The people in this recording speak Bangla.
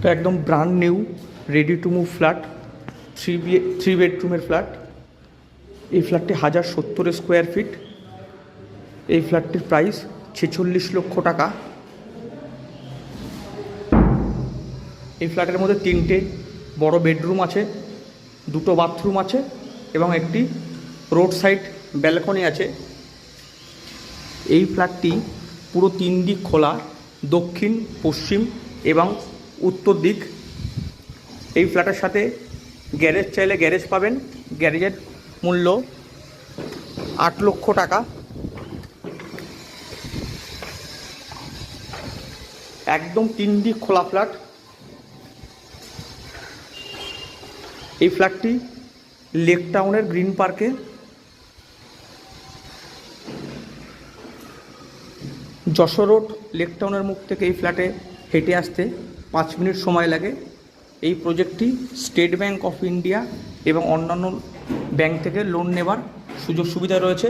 তো একদম brand new ready to move flat, three বেডরুমের ফ্ল্যাট। এই ফ্ল্যাটটি 1070 স্কোয়ার ফিট। এই ফ্ল্যাটটির প্রাইস 46 লক্ষ টাকা। এই ফ্ল্যাটের মধ্যে 3টে বড় বেডরুম আছে, 2টো বাথরুম আছে এবং একটি রোড সাইড ব্যালকনি আছে। এই ফ্ল্যাটটি পুরো 3 দিক খোলা, দক্ষিণ, পশ্চিম এবং উত্তর দিক। এই ফ্ল্যাটের সাথে গ্যারেজ চাইলে গ্যারেজ পাবেন। গ্যারেজের মূল্য 8 লক্ষ টাকা। একদম 3 দিক খোলা ফ্ল্যাট। এই ফ্ল্যাটটি লেক টাউনের গ্রিন পার্কে। যশোর রোড লেক টাউনের মুখ থেকে এই ফ্ল্যাটে হেঁটে আসতে 5 মিনিট সময় লাগে। এই প্রজেক্টটি স্টেট ব্যাঙ্ক অফ ইন্ডিয়া এবং অন্যান্য ব্যাঙ্ক থেকে লোন নেবার সুযোগ সুবিধা রয়েছে।